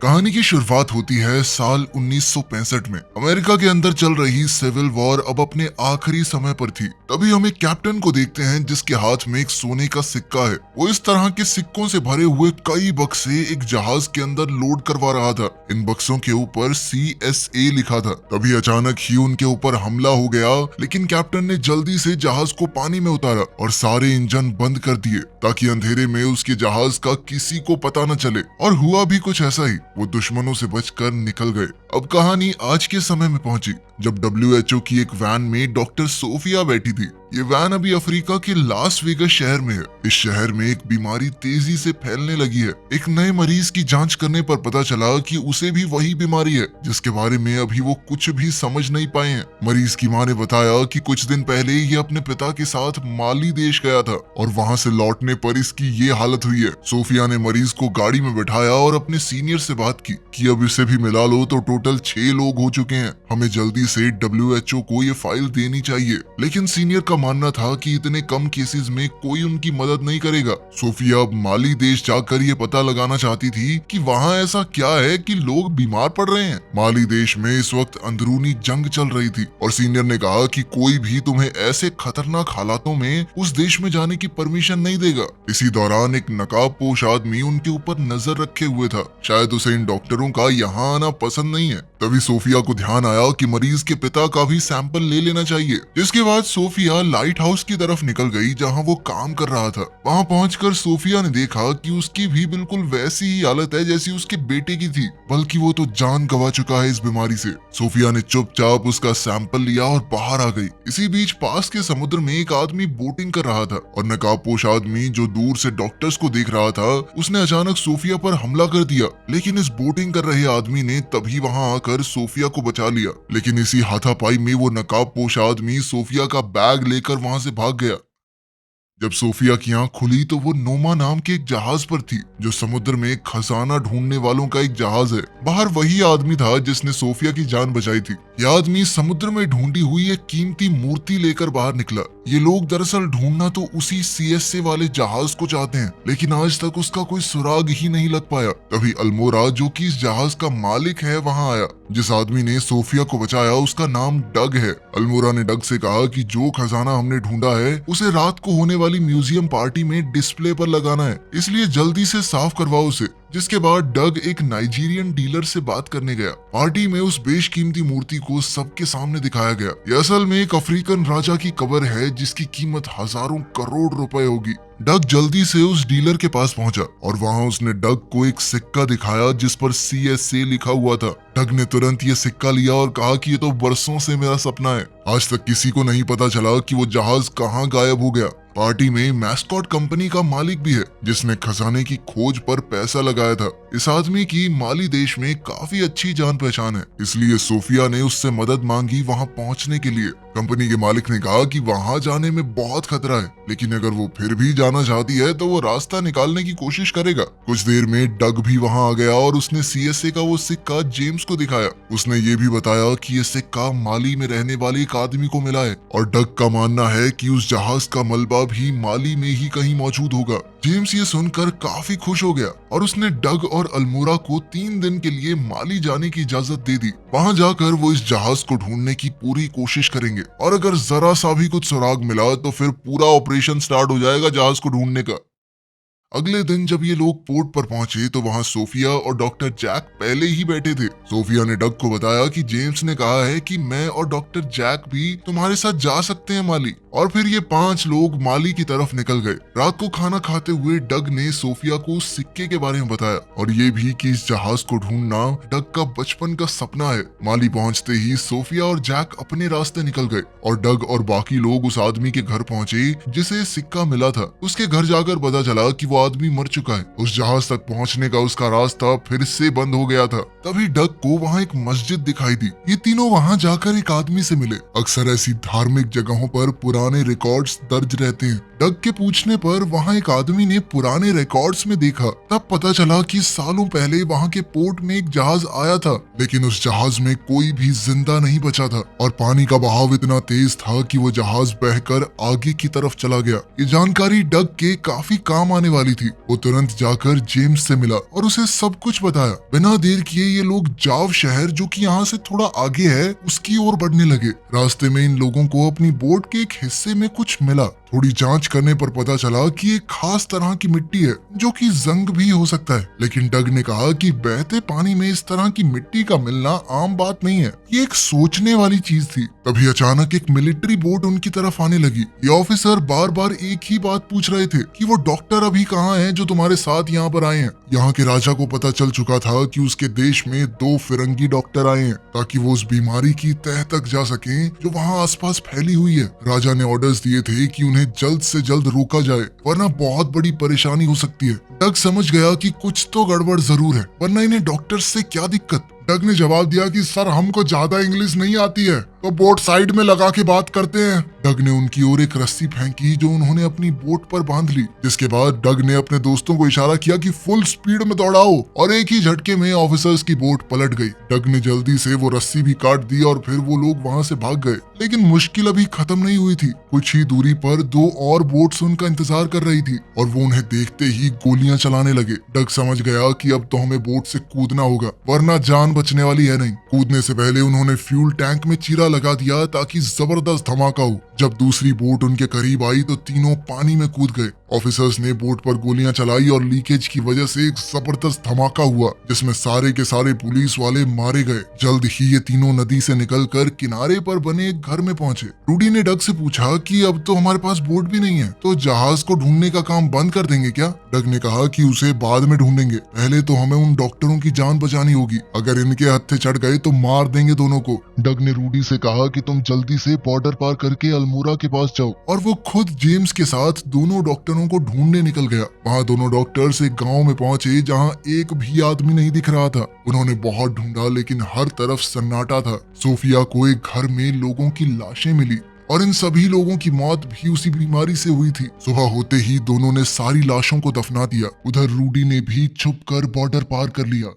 कहानी की शुरुआत होती है साल 1965 में। अमेरिका के अंदर चल रही सिविल वॉर अब अपने आखिरी समय पर थी। तभी हम एक कैप्टन को देखते हैं जिसके हाथ में एक सोने का सिक्का है। वो इस तरह के सिक्कों से भरे हुए कई बक्से एक जहाज के अंदर लोड करवा रहा था। इन बक्सों के ऊपर CSA लिखा था। तभी अचानक ही उनके ऊपर हमला हो गया, लेकिन कैप्टन ने जल्दी से जहाज को पानी में उतारा और सारे इंजन बंद कर दिए ताकि अंधेरे में उसके जहाज का किसी को पता न चले। और हुआ भी कुछ ऐसा ही, वो दुश्मनों से बचकर निकल गए। अब कहानी आज के समय में पहुंची जब WHO की एक वैन में डॉक्टर सोफिया बैठी थी। ये वैन अभी अफ्रीका के लास वेगस शहर में है। इस शहर में एक बीमारी तेजी से फैलने लगी है। एक नए मरीज की जांच करने पर पता चला कि उसे भी वही बीमारी है जिसके बारे में अभी वो कुछ भी समझ नहीं पाए हैं। मरीज की मां ने बताया कि कुछ दिन पहले ये अपने पिता के साथ माली देश गया था और वहां से लौटने पर इसकी ये हालत हुई है। सोफिया ने मरीज को गाड़ी में बैठाया और अपने सीनियर से बात की कि अब इसे भी मिला लो तो टोटल 6 लोग हो चुके हैं। हमें जल्दी से WHO को ये फाइल देनी चाहिए। लेकिन सीनियर का मानना था कि इतने कम केसेस में कोई उनकी मदद नहीं करेगा। सोफिया अब माली देश जाकर ये पता लगाना चाहती थी कि वहाँ ऐसा क्या है कि लोग बीमार पड़ रहे हैं। माली देश में इस वक्त अंदरूनी जंग चल रही थी और सीनियर ने कहा कि कोई भी तुम्हें ऐसे खतरनाक हालातों में उस देश में जाने की परमिशन नहीं देगा। इसी दौरान एक नकाबपोश आदमी उनके ऊपर नजर रखे हुए था। शायद उसे इन डॉक्टरों का यहाँ आना पसंद नहीं है। तभी सोफिया को ध्यान आया कि मरीज के पिता का भी सैंपल ले लेना चाहिए। जिसके बाद सोफिया लाइट हाउस की तरफ निकल गई जहां वो काम कर रहा था। वहां पहुंचकर सोफिया ने देखा कि उसकी भी बिल्कुल वैसी ही हालत है जैसी उसके बेटे की थी, बल्कि वो तो जान गंवा चुका है इस बीमारी से। सोफिया ने चुपचाप उसका सैंपल लिया और बाहर आ गई। इसी बीच पास के समुद्र में एक आदमी बोटिंग कर रहा था और नकाबपोश आदमी जो दूर से डॉक्टर्स को देख रहा था, उसने अचानक सोफिया पर हमला कर दिया। लेकिन इस बोटिंग कर रहे आदमी ने तभी वहां आकर सोफिया को बचा लिया। लेकिन इसी हाथापाई में वो नकाबपोश आदमी सोफिया का बैग लेकर वहां से भाग गया। जब सोफिया की आंख खुली तो वो नोमा नाम के एक जहाज पर थी जो समुद्र में खजाना ढूंढने वालों का एक जहाज है। बाहर वही आदमी था जिसने सोफिया की जान बचाई थी। यह आदमी समुद्र में ढूंढी हुई एक कीमती मूर्ति लेकर बाहर निकला। ये लोग दरअसल ढूंढना तो उसी CSA वाले जहाज को चाहते हैं, लेकिन आज तक उसका कोई सुराग ही नहीं लग पाया। तभी अल्मोरा जो कि इस जहाज का मालिक है वहां आया। जिस आदमी ने सोफिया को बचाया उसका नाम डग है। अल्मोरा ने डग से कहा कि जो खजाना हमने ढूंढा है उसे रात को होने वाली म्यूजियम पार्टी में डिस्प्ले पर लगाना है, इसलिए जल्दी से साफ करवाओ उसे। जिसके बाद डग एक नाइजीरियन डीलर से बात करने गया। पार्टी में उस बेशकीमती मूर्ति को सबके सामने दिखाया गया। यह असल में एक अफ्रीकन राजा की कब्र है जिसकी कीमत हजारों करोड़ रुपए होगी। डग जल्दी से उस डीलर के पास पहुंचा और वहां उसने डग को एक सिक्का दिखाया जिस पर CSA लिखा हुआ था। डग ने तुरंत ये सिक्का लिया और कहा कि ये तो बरसों से मेरा सपना है। आज तक किसी को नहीं पता चला कि वो जहाज कहाँ गायब हो गया। पार्टी में मैस्कॉट कंपनी का मालिक भी है जिसने खजाने की खोज पर पैसा लगाया था। इस आदमी की माली देश में काफी अच्छी जान पहचान है, इसलिए सोफिया ने उससे मदद मांगी वहां पहुंचने के लिए। कंपनी के मालिक ने कहा कि वहां जाने में बहुत खतरा है, लेकिन अगर वो फिर भी जाना चाहती है तो वो रास्ता निकालने की कोशिश करेगा। कुछ देर में डग भी वहां आ गया और उसने CSA का वो सिक्का जेम्स को दिखाया। उसने ये भी बताया कि ये सिक्का माली में रहने वाले एक आदमी को मिला है और डग का मानना है कि उस जहाज का मलबा भी माली में ही कहीं मौजूद होगा। जेम्स ये सुनकर काफी खुश हो गया और उसने डग और अल्मोरा को 3 दिन के लिए माली जाने की इजाजत दे दी। वहां जाकर वो इस जहाज को ढूंढने की पूरी कोशिश करेंगे और अगर जरा सा भी कुछ सुराग मिला तो फिर पूरा ऑपरेशन स्टार्ट हो जाएगा जहाज को ढूंढने का। अगले दिन जब ये लोग पोर्ट पर पहुंचे तो वहां सोफिया और डॉक्टर जैक पहले ही बैठे थे। सोफिया ने डग को बताया कि जेम्स ने कहा है कि मैं और डॉक्टर जैक भी तुम्हारे साथ जा सकते हैं माली। और फिर ये 5 लोग माली की तरफ निकल गए। रात को खाना खाते हुए डग ने सोफिया को उस सिक्के के बारे में बताया और ये भी कि इस जहाज को ढूंढना डग का बचपन का सपना है। माली पहुंचते ही सोफिया और जैक अपने रास्ते निकल गए और डग और बाकी लोग उस आदमी के घर पहुंचे जिसे सिक्का मिला था। उसके घर जाकर पता चला कि वो आदमी मर चुका है। उस जहाज तक पहुंचने का उसका रास्ता फिर से बंद हो गया था। तभी डग को वहां एक मस्जिद दिखाई दी। ये तीनों वहां जाकर एक आदमी से मिले। अक्सर ऐसी धार्मिक जगहों पर पुराने पुराने रिकॉर्ड्स दर्ज रहते हैं। डग के पूछने पर वहाँ एक आदमी ने पुराने रिकॉर्ड्स में देखा। तब पता चला कि सालों पहले वहाँ के पोर्ट में एक जहाज आया था, लेकिन उस जहाज में कोई भी जिंदा नहीं बचा था और पानी का बहाव इतना तेज था कि वो जहाज बहकर आगे की तरफ चला गया। ये जानकारी डग के काफी काम आने वाली थी। वो तुरंत जाकर जेम्स से मिला और उसे सब कुछ बताया। बिना देर किए ये लोग जाव शहर, जो कि यहाँ से थोड़ा आगे है, उसकी ओर बढ़ने लगे। रास्ते में इन लोगों को अपनी बोट के एक हिस्से में कुछ मिला। थोड़ी जांच करने पर पता चला कि एक खास तरह की मिट्टी है जो कि जंग भी हो सकता है, लेकिन डग ने कहा कि बहते पानी में इस तरह की मिट्टी का मिलना आम बात नहीं है। ये एक सोचने वाली चीज थी। तभी अचानक एक मिलिट्री बोट उनकी तरफ आने लगी। ये ऑफिसर बार बार एक ही बात पूछ रहे थे कि वो डॉक्टर अभी कहाँ हैं जो तुम्हारे साथ यहाँ पर आए हैं। यहाँ के राजा को पता चल चुका था कि उसके देश में 2 फिरंगी डॉक्टर आए हैं ताकि वो उस बीमारी की तह तक जा सकें जो वहाँ आसपास फैली हुई है। राजा ने ऑर्डर्स दिए थे कि उन्हें जल्द से जल्द रोका जाए, वरना बहुत बड़ी परेशानी हो सकती है। डग समझ गया कि कुछ तो गड़बड़ जरूर है, वरना इन्हें डॉक्टर्स से क्या दिक्कत। डग ने जवाब दिया कि सर, हमको ज्यादा इंग्लिश नहीं आती है, तो बोट साइड में लगा के बात करते हैं। डग ने उनकी ओर एक रस्सी फेंकी जो उन्होंने अपनी बोट पर बांध ली, जिसके बाद डग ने अपने दोस्तों को इशारा किया कि फुल स्पीड में दौड़ाओ, और एक ही झटके में ऑफिसर्स की बोट पलट गई। डग ने जल्दी से वो रस्सी भी काट दी और फिर वो लोग वहाँ से भाग गए। लेकिन मुश्किल अभी खत्म नहीं हुई थी। कुछ ही दूरी पर 2 और बोट्स उनका इंतजार कर रही थी और वो उन्हें देखते ही गोलियां चलाने लगे। डग समझ गया कि अब तो हमें बोट से कूदना होगा, वरना जान बचने वाली है नहीं। कूदने से पहले उन्होंने फ्यूल टैंक में चीरा लगा दिया ताकि जबरदस्त धमाका हो। जब दूसरी बोट उनके करीब आई तो तीनों पानी में कूद गए। ऑफिसर्स ने बोट पर गोलियां चलाई और लीकेज की वजह से एक जबरदस्त धमाका हुआ जिसमें सारे के सारे पुलिस वाले मारे गए। जल्द ही ये तीनों नदी से निकलकर किनारे पर बने एक घर में पहुंचे। रूडी ने डग से पूछा कि अब तो हमारे पास बोट भी नहीं है, तो जहाज को ढूंढने का काम बंद कर देंगे क्या? डग ने कहा कि उसे बाद में ढूंढेंगे, पहले तो हमें उन डॉक्टरों की जान बचानी होगी। अगर इनके हत्थे चढ़ गए तो मार देंगे दोनों को। डग ने रूडी से कहा कि तुम जल्दी से बॉर्डर पार करके अल्मोड़ा के पास जाओ, और वो खुद जेम्स के साथ दोनों डॉक्टरों को ढूंढने निकल गया। वहाँ दोनों डॉक्टर्स एक गांव में पहुंचे जहाँ एक भी आदमी नहीं दिख रहा था। उन्होंने बहुत ढूंढा लेकिन हर तरफ सन्नाटा था। सोफिया को एक घर में लोगों की लाशें मिली और इन सभी लोगों की मौत भी उसी बीमारी से हुई थी। सुबह होते ही दोनों ने सारी लाशों को दफना दिया। उधर रूडी ने भी छुपकर बॉर्डर पार कर लिया।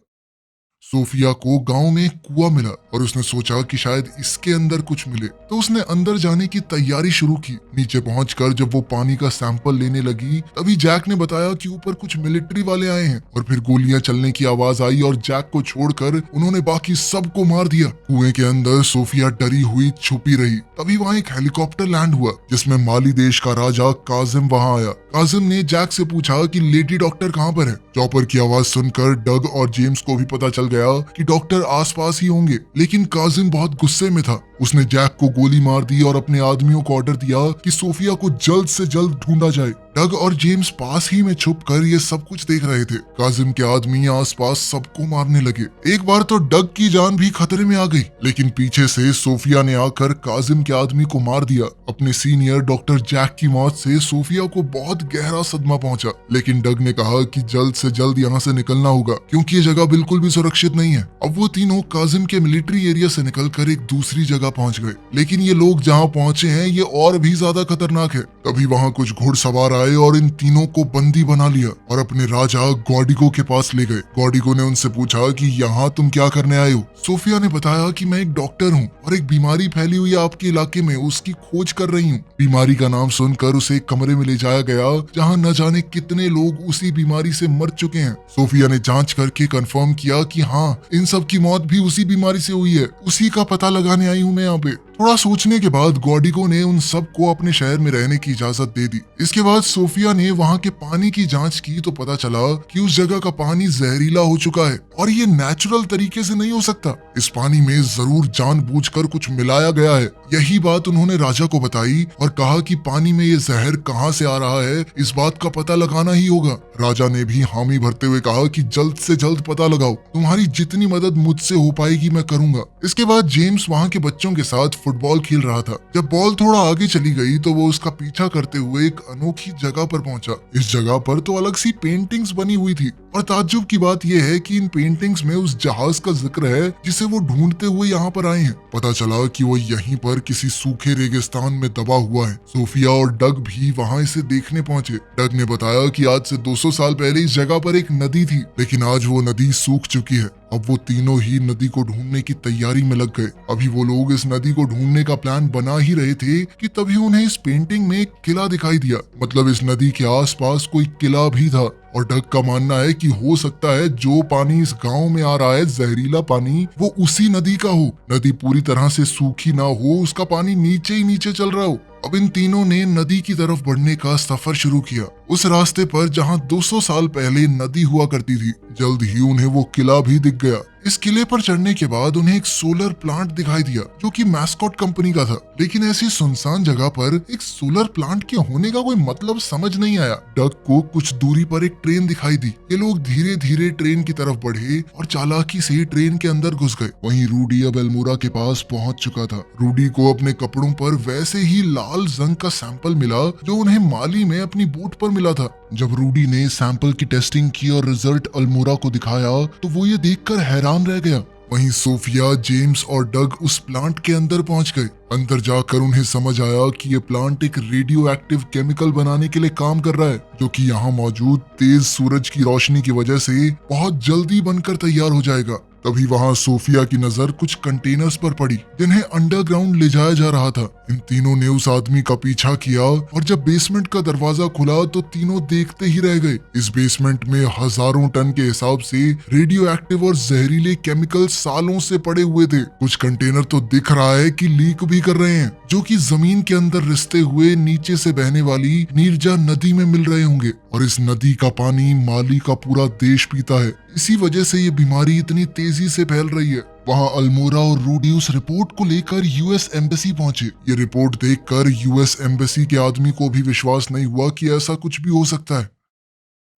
सोफिया को गांव में एक कुआं मिला और उसने सोचा कि शायद इसके अंदर कुछ मिले, तो उसने अंदर जाने की तैयारी शुरू की। नीचे पहुंचकर जब वो पानी का सैंपल लेने लगी तभी जैक ने बताया कि ऊपर कुछ मिलिट्री वाले आए हैं, और फिर गोलियां चलने की आवाज आई और जैक को छोड़कर उन्होंने बाकी सबको मार दिया। कुएं के अंदर सोफिया डरी हुई छुपी रही। तभी वहाँ एक हेलीकॉप्टर लैंड हुआ जिसमें माली देश का राजा काजिम वहाँ आया। काजिम ने जैक से पूछा कि लेडी डॉक्टर कहाँ पर है। चॉपर की आवाज सुनकर डग और जेम्स को भी पता चल गया कि डॉक्टर आसपास ही होंगे, लेकिन काजिम बहुत गुस्से में था। उसने जैक को गोली मार दी और अपने आदमियों को ऑर्डर दिया कि सोफिया को जल्द से जल्द ढूंढा जाए। डग और जेम्स पास ही में छुपकर ये सब कुछ देख रहे थे। काजिम के आदमी आसपास सबको मारने लगे। एक बार तो डग की जान भी खतरे में आ गई, लेकिन पीछे से सोफिया ने आकर काजिम के आदमी को मार दिया। अपने सीनियर डॉक्टर जैक की मौत से सोफिया को बहुत गहरा सदमा पहुंचा, लेकिन डग ने कहा कि जल्द से जल्द यहाँ से निकलना होगा क्योंकि ये जगह बिल्कुल भी सुरक्षित नहीं है। अब वो तीनों काजिम के मिलिट्री एरिया से निकलकर एक दूसरी जगह पहुंच गए, लेकिन ये लोग जहाँ पहुंचे हैं ये और भी ज्यादा खतरनाक है। तभी वहाँ कुछ घुड़सवार आए और इन तीनों को बंदी बना लिया और अपने राजा गॉडिगो के पास ले गए। गॉडिगो ने उनसे पूछा कि यहाँ तुम क्या करने आए हो? सोफिया ने बताया कि मैं एक डॉक्टर हूँ और एक बीमारी फैली हुई है आपके इलाके में, उसकी खोज कर रही हूँ। बीमारी का नाम सुनकर उसे एक कमरे में ले जाया गया जहाँ न जाने कितने लोग उसी बीमारी से मर चुके हैं। सोफिया ने जांच करके कंफर्म किया कि हाँ, इन सब की मौत भी उसी बीमारी से हुई है। उसी का पता लगाने आई हूँ मैं यहाँ पे। थोड़ा सोचने के बाद गॉडिगो ने उन सबको अपने शहर में रहने की इजाजत दे दी। इसके बाद सोफिया ने वहाँ के पानी की जांच की तो पता चला कि उस जगह का पानी जहरीला हो चुका है और ये नेचुरल तरीके से नहीं हो सकता। इस पानी में जरूर जानबूझकर कुछ मिलाया गया है। यही बात उन्होंने राजा को बताई और कहा कि पानी में ये जहर कहाँ से आ रहा है, इस बात का पता लगाना ही होगा। राजा ने भी हामी भरते हुए कहा कि जल्द से जल्द पता लगाओ, तुम्हारी जितनी मदद मुझसे हो पाएगी मैं करूंगा। इसके बाद जेम्स वहाँ के बच्चों के साथ फुटबॉल खेल रहा था। जब बॉल थोड़ा आगे चली गई तो वो उसका पीछा करते हुए एक अनोखी जगह पर पहुंचा। इस जगह पर तो अलग सी पेंटिंग्स बनी हुई थी और ताज्जुब की बात यह है कि इन पेंटिंग्स में उस जहाज का जिक्र है जिसे वो ढूंढते हुए यहाँ पर आए हैं। पता चला कि वो यहीं पर किसी सूखे रेगिस्तान में दबा हुआ है। सोफिया और डग भी वहाँ इसे देखने पहुंचे। डग ने बताया कि आज से 200 साल पहले इस जगह पर एक नदी थी, लेकिन आज वो नदी सूख चुकी है। अब वो तीनों ही नदी को ढूंढने की तैयारी में लग गए। अभी वो लोग इस नदी को ढूंढने का प्लान बना ही रहे थे कि तभी उन्हें इस पेंटिंग में एक किला दिखाई दिया। मतलब इस नदी के आसपास कोई किला भी था। और डग का मानना है कि हो सकता है जो पानी इस गांव में आ रहा है, जहरीला पानी, वो उसी नदी का हो। नदी पूरी तरह से सूखी ना हो, उसका पानी नीचे ही नीचे चल रहा हो। अब इन तीनों ने नदी की तरफ बढ़ने का सफर शुरू किया, उस रास्ते पर जहां 200 साल पहले नदी हुआ करती थी। जल्द ही उन्हें वो किला भी दिख गया। इस किले पर चढ़ने के बाद उन्हें एक सोलर प्लांट दिखाई दिया जो कि मैस्कॉट कंपनी का था। लेकिन ऐसी सुनसान जगह पर एक सोलर प्लांट के होने का कोई मतलब समझ नहीं आया। डग को कुछ दूरी पर एक ट्रेन दिखाई दी। ये लोग धीरे धीरे ट्रेन की तरफ बढ़े और चालाकी से ट्रेन के अंदर घुस गए। वहीं रूडी अब एल्मोरा के पास पहुंच चुका था। रूडी को अपने कपड़ों पर वैसे ही लाल जंग का सैंपल मिला जो उन्हें माली में अपनी बोट पर मिला था। जब रूडी ने सैंपल की टेस्टिंग की और रिजल्ट अल्मोरा को दिखाया तो वो ये देखकर हैरान रह गया। वहीं सोफिया, जेम्स और डग उस प्लांट के अंदर पहुंच गए। अंदर जाकर उन्हें समझ आया कि ये प्लांट एक रेडियो एक्टिव केमिकल बनाने के लिए काम कर रहा है, जो कि यहाँ मौजूद तेज सूरज की रोशनी की वजह से बहुत जल्दी बनकर तैयार हो जाएगा। तभी वहाँ सोफिया की नजर कुछ कंटेनर्स पर पड़ी जिन्हें अंडरग्राउंड ले जाया जा रहा था। इन तीनों ने उस आदमी का पीछा किया और जब बेसमेंट का दरवाजा खुला तो तीनों देखते ही रह गए। इस बेसमेंट में हजारों टन के हिसाब से रेडियो एक्टिव और जहरीले केमिकल सालों से पड़े हुए थे। कुछ कंटेनर तो दिख रहा है कि लीक भी कर रहे हैं, जो कि जमीन के अंदर रिसते हुए नीचे से बहने वाली नीरजा नदी में मिल रहे होंगे। और इस नदी का पानी माली का पूरा देश पीता है। इसी वजह से ये बीमारी इतनी तेजी से फैल रही है। वहाँ अल्मोरा और रूडी उस रिपोर्ट को लेकर यूएस एम्बेसी पहुंचे। ये रिपोर्ट देखकर यूएस एम्बेसी के आदमी को भी विश्वास नहीं हुआ कि ऐसा कुछ भी हो सकता है।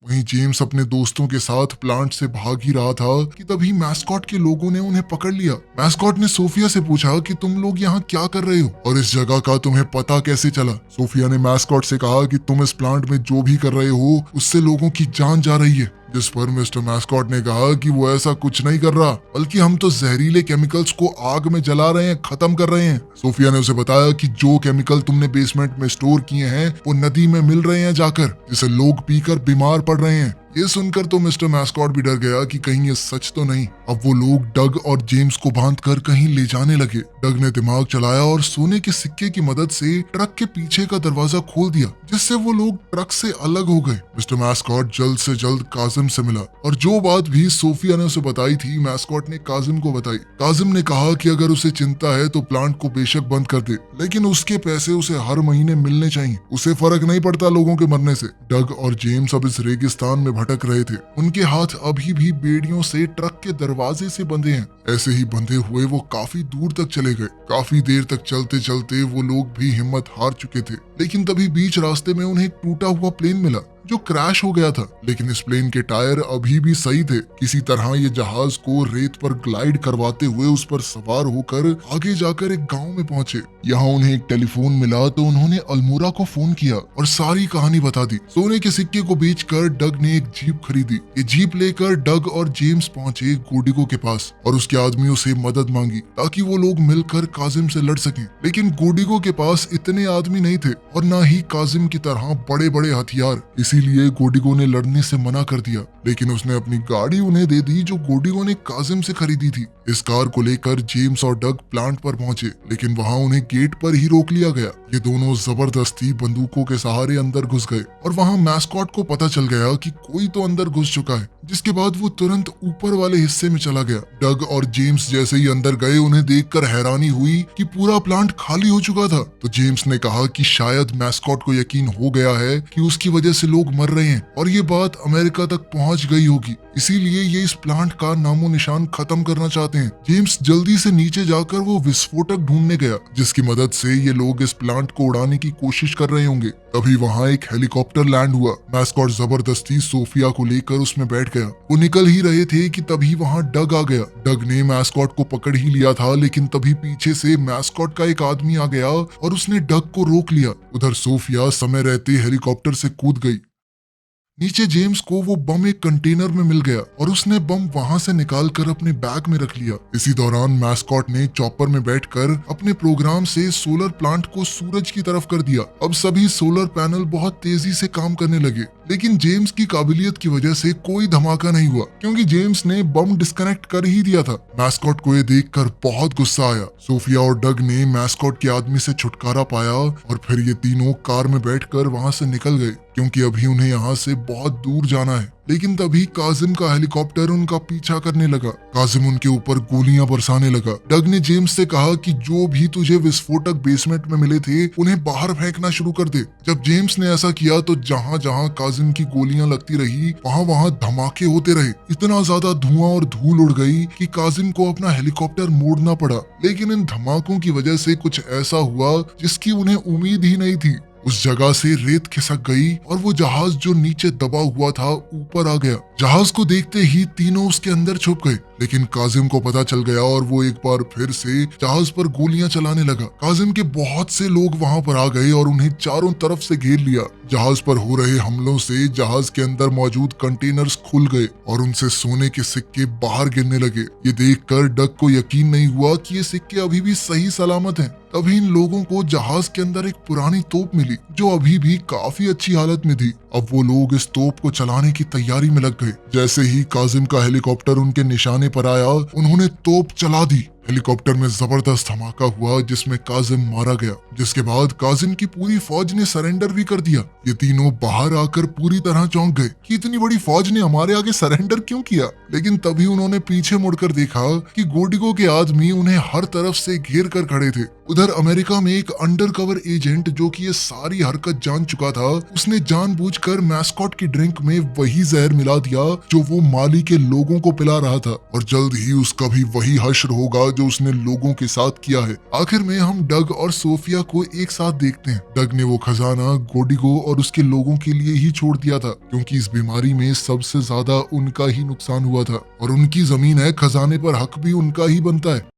वहीं जेम्स अपने दोस्तों के साथ प्लांट से भाग ही रहा था कि तभी मैस्कॉट के लोगों ने उन्हें पकड़ लिया। मैस्कॉट ने सोफिया से पूछा कि तुम लोग यहाँ क्या कर रहे हो और इस जगह का तुम्हें पता कैसे चला। सोफिया ने मैस्कॉट से कहा कि तुम इस प्लांट में जो भी कर रहे हो उससे लोगों की जान जा रही है। जिस पर मिस्टर मैस्कॉट ने कहा कि वो ऐसा कुछ नहीं कर रहा, बल्कि हम तो जहरीले केमिकल्स को आग में जला रहे हैं, खत्म कर रहे हैं। सोफिया ने उसे बताया कि जो केमिकल तुमने बेसमेंट में स्टोर किए हैं वो नदी में मिल रहे हैं जाकर, जिसे लोग पीकर बीमार पड़ रहे हैं। ये सुनकर तो मिस्टर मैस्कॉट भी डर गया कि कहीं ये सच तो नहीं। अब वो लोग डग और जेम्स को बांधकर कहीं ले जाने लगे। डग ने दिमाग चलाया और सोने के सिक्के की मदद से ट्रक के पीछे का दरवाजा खोल दिया, जिससे वो लोग ट्रक से अलग हो गए। मिस्टर मैस्कॉट जल्द से जल्द काजिम से मिला और जो बात भी सोफिया ने उसे बताई थी मैस्कॉट ने काजिम को बताई। काजिम ने कहा कि अगर उसे चिंता है तो प्लांट को बेशक बंद कर दे, लेकिन उसके पैसे उसे हर महीने मिलने चाहिए। उसे फर्क नहीं पड़ता लोगों के मरने से। डग और जेम्स अब इस रेगिस्तान में भटक रहे थे। उनके हाथ अभी भी बेड़ियों से ट्रक के दरवाजे से बंधे हैं। ऐसे ही बंधे हुए वो काफी दूर तक चले गए। काफी देर तक चलते चलते वो लोग भी हिम्मत हार चुके थे। लेकिन तभी बीच रास्ते में उन्हें एक टूटा हुआ प्लेन मिला जो क्रैश हो गया था। लेकिन इस प्लेन के टायर अभी भी सही थे। किसी तरह ये जहाज को रेत पर ग्लाइड करवाते हुए उस पर सवार होकर आगे जाकर एक गांव में पहुंचे। यहाँ उन्हें एक टेलीफोन मिला तो उन्होंने अल्मोरा को फोन किया और सारी कहानी बता दी। सोने के सिक्के को बेचकर डग ने एक जीप खरीदी। ये जीप लेकर डग और जेम्स पहुंचे गोडिगो के पास और उसके आदमियों से मदद मांगी ताकि वो लोग मिलकर काजिम से लड़ सकें। लेकिन गोडिगो के पास इतने आदमी नहीं थे और न ही काजिम की तरह बड़े बड़े हथियार। इसीलिए गोडिगो ने लड़ने से मना कर दिया। लेकिन उसने अपनी गाड़ी उन्हें दे दी जो गोडिगो ने काजिम से खरीदी थी। इस कार को लेकर जेम्स और डग प्लांट पर पहुंचे, लेकिन वहां उन्हें गेट पर ही रोक लिया गया। ये दोनों जबरदस्ती बंदूकों के सहारे अंदर घुस गए और वहां मैस्कॉट को पता चल गया कि कोई तो अंदर घुस चुका है, जिसके बाद वो तुरंत ऊपर वाले हिस्से में चला गया। डग और जेम्स जैसे ही अंदर गए उन्हें देखकर हैरानी हुई कि पूरा प्लांट खाली हो चुका था। तो जेम्स ने कहा कि शायद मैस्कॉट को यकीन हो गया है कि उसकी वजह से लोग मर रहे हैं और ये बात अमेरिका तक पहुंच गई होगी, इसीलिए ये इस प्लांट का नामो निशान खत्म करना चाहते हैं। जेम्स जल्दी से नीचे जाकर वो विस्फोटक ढूंढने गया जिसकी मदद से ये लोग इस प्लांट को उड़ाने की कोशिश कर रहे होंगे। तभी वहाँ एक हेलीकॉप्टर लैंड हुआ। मैस्कॉट जबरदस्ती सोफिया को लेकर उसमें बैठ गया। वो निकल ही रहे थे कि तभी वहाँ डग आ गया। डग ने मैस्कॉट को पकड़ ही लिया था, लेकिन तभी पीछे से मैस्कॉट का एक आदमी आ गया और उसने डग को रोक लिया। उधर सोफिया समय रहते हेलीकॉप्टर से कूद गई। नीचे जेम्स को वो बम एक कंटेनर में मिल गया और उसने बम वहां से निकाल कर अपने बैग में रख लिया। इसी दौरान मैस्कॉट ने चॉपर में बैठकर अपने प्रोग्राम से सोलर प्लांट को सूरज की तरफ कर दिया। अब सभी सोलर पैनल बहुत तेजी से काम करने लगे, लेकिन जेम्स की काबिलियत की वजह से कोई धमाका नहीं हुआ क्योंकि जेम्स ने बम डिस्कनेक्ट कर ही दिया था। मैस्कॉट को ये देखकर बहुत गुस्सा आया। सोफिया और डग ने मैस्कॉट के आदमी से छुटकारा पाया और फिर ये तीनों कार में बैठकर वहां से निकल गए क्योंकि अभी उन्हें यहाँ से बहुत दूर जाना है। लेकिन तभी काजिम का हेलीकॉप्टर उनका पीछा करने लगा। काजिम उनके ऊपर गोलियां बरसाने लगा। डग ने जेम्स से कहा कि जो भी तुझे विस्फोटक बेसमेंट में मिले थे उन्हें बाहर फेंकना शुरू कर दे। जब जेम्स ने ऐसा किया तो जहां जहां काजिम की गोलियां लगती रही वहां वहां धमाके होते रहे। इतना ज्यादा धुआं और धूल उड़ गई कि काजिम को अपना हेलीकॉप्टर मोड़ना पड़ा। लेकिन इन धमाकों की वजह से कुछ ऐसा हुआ जिसकी उन्हें उम्मीद ही नहीं थी। उस जगह से रेत खिसक गई और वो जहाज जो नीचे दबा हुआ था ऊपर आ गया। जहाज को देखते ही तीनों उसके अंदर छुप गए, लेकिन काजिम को पता चल गया और वो एक बार फिर से जहाज पर गोलियां चलाने लगा। काजिम के बहुत से लोग वहां पर आ गए और उन्हें चारों तरफ से घेर लिया। जहाज पर हो रहे हमलों से जहाज के अंदर मौजूद कंटेनर्स खुल गए और उनसे सोने के सिक्के बाहर गिरने लगे। ये देखकर डग को यकीन नहीं हुआ कि ये सिक्के अभी भी सही सलामत हैं। तभी इन लोगों को जहाज के अंदर एक पुरानी तोप मिली जो अभी भी काफी अच्छी हालत में थी। अब वो लोग इस तोप को चलाने की तैयारी में लग गए। जैसे ही काजिम का हेलीकॉप्टर उनके निशाने पर आया, उन्होंने तोप चला दी। हेलीकॉप्टर में जबरदस्त धमाका हुआ जिसमें काजिम मारा गया, जिसके बाद काजिम की पूरी फौज ने सरेंडर भी कर दिया। ये तीनों बाहर आकर पूरी तरह चौंक गए कि इतनी बड़ी फौज ने हमारे आगे सरेंडर क्यों किया। लेकिन तभी उन्होंने पीछे मुड़कर देखा कि गोडिगो के आदमी उन्हें हर तरफ से घेर कर खड़े थे। उधर अमेरिका में एक अंडरकवर एजेंट जो कि ये सारी हरकत जान चुका था, उसने जानबूझकर मैस्कॉट की ड्रिंक में वही जहर मिला दिया जो वो माली के लोगों को पिला रहा था और जल्द ही उसका भी वही हश्र होगा जो उसने लोगों के साथ किया है। आखिर में हम डग और सोफिया को एक साथ देखते हैं। डग ने वो खजाना गोडिगो और उसके लोगों के लिए ही छोड़ दिया था क्योंकि इस बीमारी में सबसे ज्यादा उनका ही नुकसान हुआ था और उनकी जमीन है, खजाने पर हक भी उनका ही बनता है।